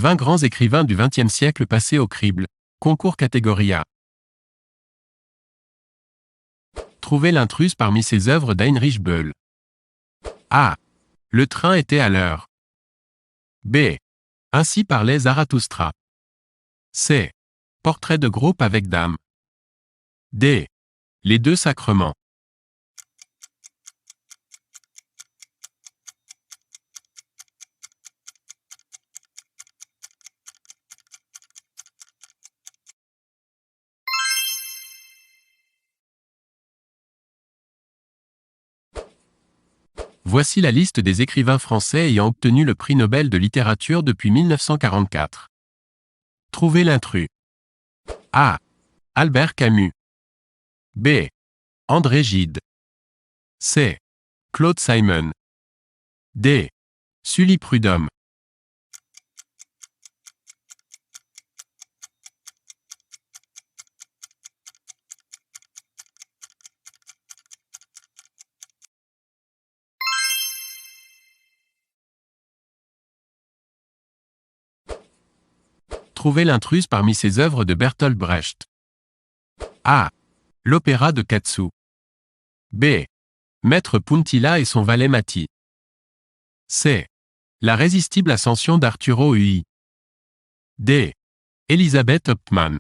20 grands écrivains du XXe siècle passés au crible. Concours catégorie A. Trouvez l'intruse parmi ces œuvres d'Heinrich Böll. A. Le train était à l'heure. B. Ainsi parlait Zarathustra. C. Portrait de groupe avec dame. D. Les deux sacrements. Voici la liste des écrivains français ayant obtenu le prix Nobel de littérature depuis 1944. Trouvez l'intrus. A. Albert Camus. B. André Gide. C. Claude Simon. D. Sully Prudhomme. Trouvez l'intruse parmi ces œuvres de Bertolt Brecht. A. L'opéra de Katsu. B. Maître Puntilla et son valet Mati. C. La résistible ascension d'Arturo Ui. D. Elisabeth Hauptmann.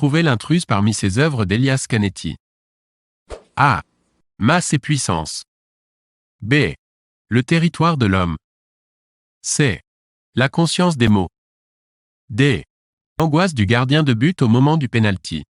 Trouvez l'intruse parmi ces œuvres d'Elias Canetti. A. Masse et puissance. B. Le territoire de l'homme. C. La conscience des mots. D. L'angoisse du gardien de but au moment du pénalty.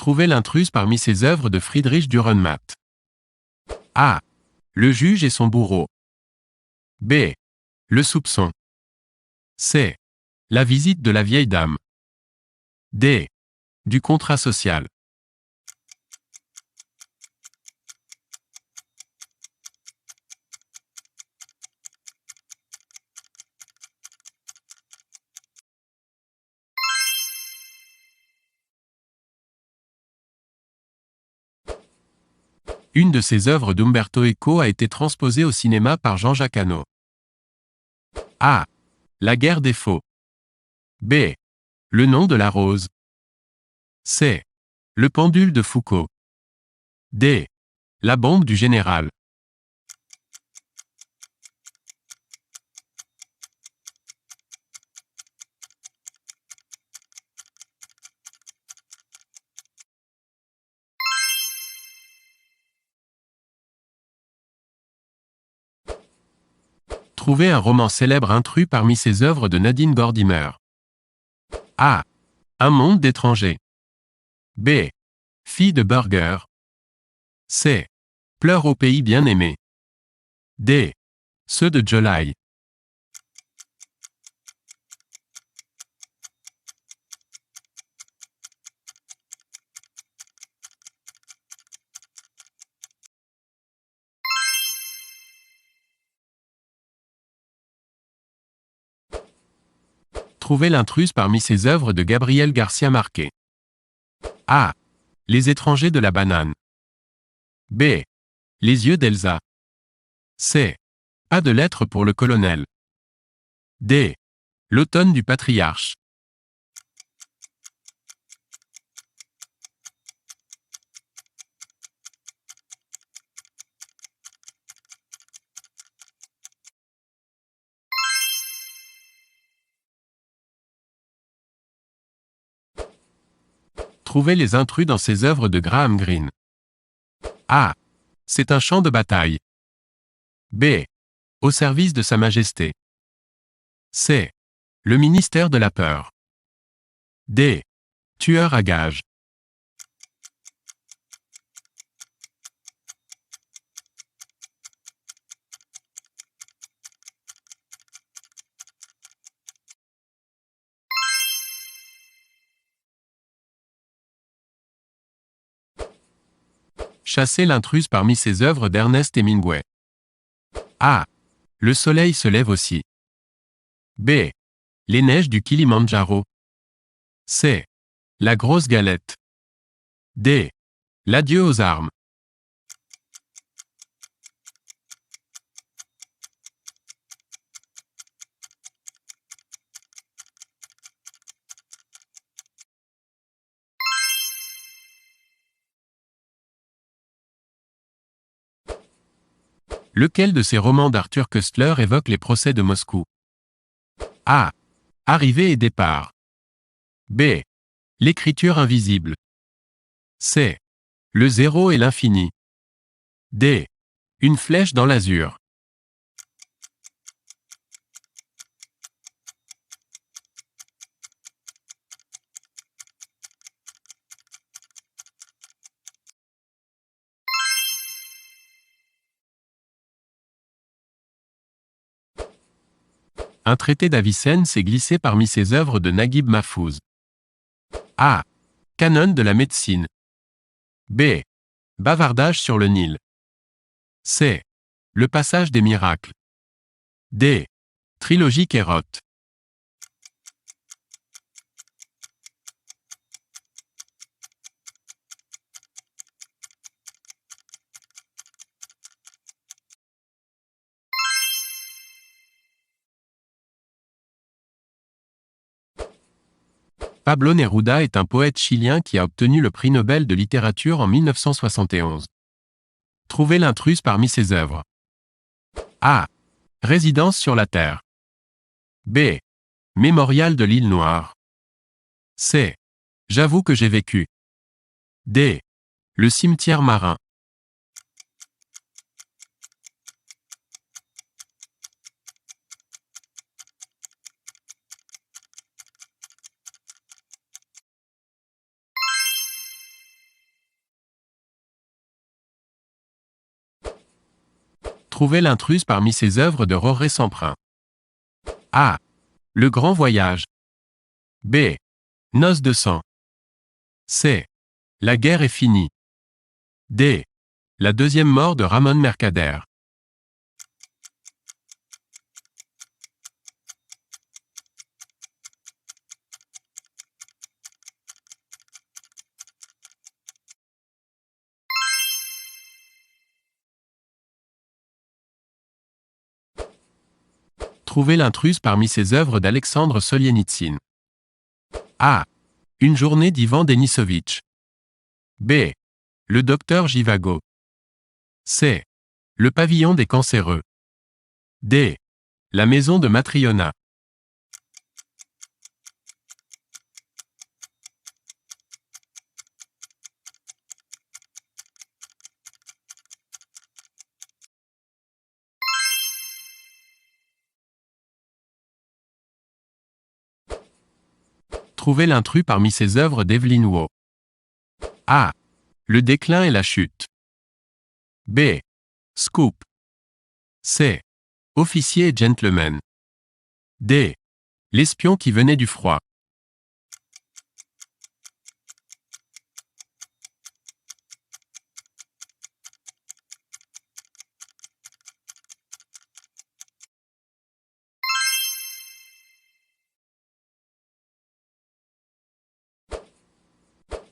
Trouvez l'intruse parmi ces œuvres de Friedrich Dürrenmatt. A. Le juge et son bourreau. B. Le soupçon. C. La visite de la vieille dame. D. Du contrat social. Une de ces œuvres d'Umberto Eco a été transposée au cinéma par Jean-Jacques Hano. A. La guerre des faux. B. Le nom de la rose. C. Le pendule de Foucault. D. La bombe du général. Trouvez un roman célèbre intrus parmi ces œuvres de Nadine Gordimer. A. Un monde d'étrangers. B. Fille de burger. C. Pleurs au pays bien-aimé. D. Ceux de July. Trouvez l'intruse parmi ces œuvres de Gabriel Garcia Marquez. A. Les étrangers de la banane. B. Les yeux d'Elsa. C. Pas de lettres pour le colonel. D. L'automne du patriarche. Trouvez les intrus dans ces œuvres de Graham Greene. A. C'est un champ de bataille. B. Au service de Sa Majesté. C. Le ministère de la peur. D. Tueur à gages. Chasser l'intruse parmi ses œuvres d'Ernest Hemingway. A. Le soleil se lève aussi. B. Les neiges du Kilimandjaro. C. La grosse galette. D. L'adieu aux armes. Lequel de ces romans d'Arthur Koestler évoque les procès de Moscou? A. Arrivée et départ. B. L'écriture invisible. C. Le zéro et l'infini. D. Une flèche dans l'azur. Un traité d'Avicenne s'est glissé parmi ses œuvres de Naguib Mahfouz. A. Canon de la médecine. B. Bavardage sur le Nil. C. Le passage des miracles. D. Trilogie Kérote. Pablo Neruda est un poète chilien qui a obtenu le prix Nobel de littérature en 1971. Trouvez l'intruse parmi ses œuvres. A. Résidence sur la Terre. B. Mémorial de l'île Noire. C. J'avoue que j'ai vécu. D. Le cimetière marin. Trouvez l'intruse parmi ses œuvres de Roré Semprun. A. Le grand voyage. B. Noces de sang. C. La guerre est finie. D. La deuxième mort de Ramón Mercader. Trouvez l'intruse parmi ses œuvres d'Alexandre Solienitsyn. A. Une journée d'Ivan Denisovitch. B. Le docteur Jivago. C. Le pavillon des cancéreux. D. La maison de Matriona. Trouvez l'intrus parmi ses œuvres d'Evelyn Waugh. A. Le déclin et la chute. B. Scoop. C. Officier et gentleman. D. L'espion qui venait du froid.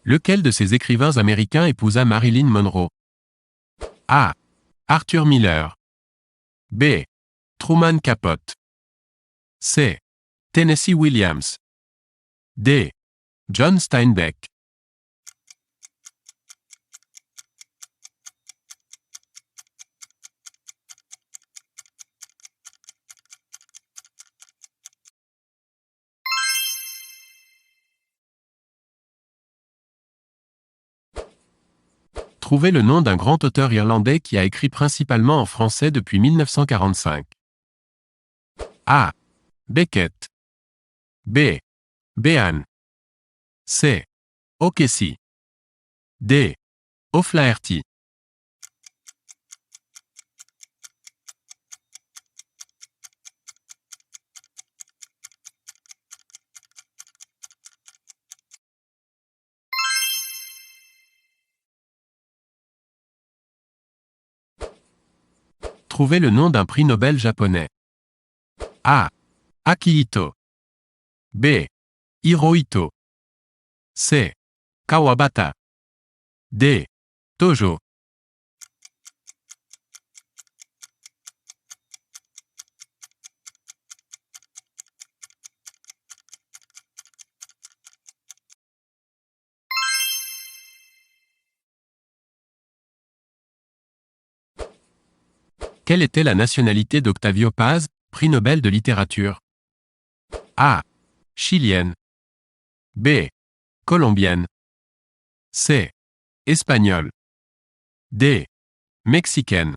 Lequel de ces écrivains américains épousa Marilyn Monroe? A. Arthur Miller. B. Truman Capote. C. Tennessee Williams. D. John Steinbeck. Trouvez le nom d'un grand auteur irlandais qui a écrit principalement en français depuis 1945. A. Beckett. B. Behan. C. O'Casey. D. O'Flaherty. Trouvez le nom d'un prix Nobel japonais. A. Akihito. B. Hirohito. C. Kawabata. D. Tojo. Quelle était la nationalité d'Octavio Paz, prix Nobel de littérature? A. Chilienne. B. Colombienne. C. Espagnole. D. Mexicaine.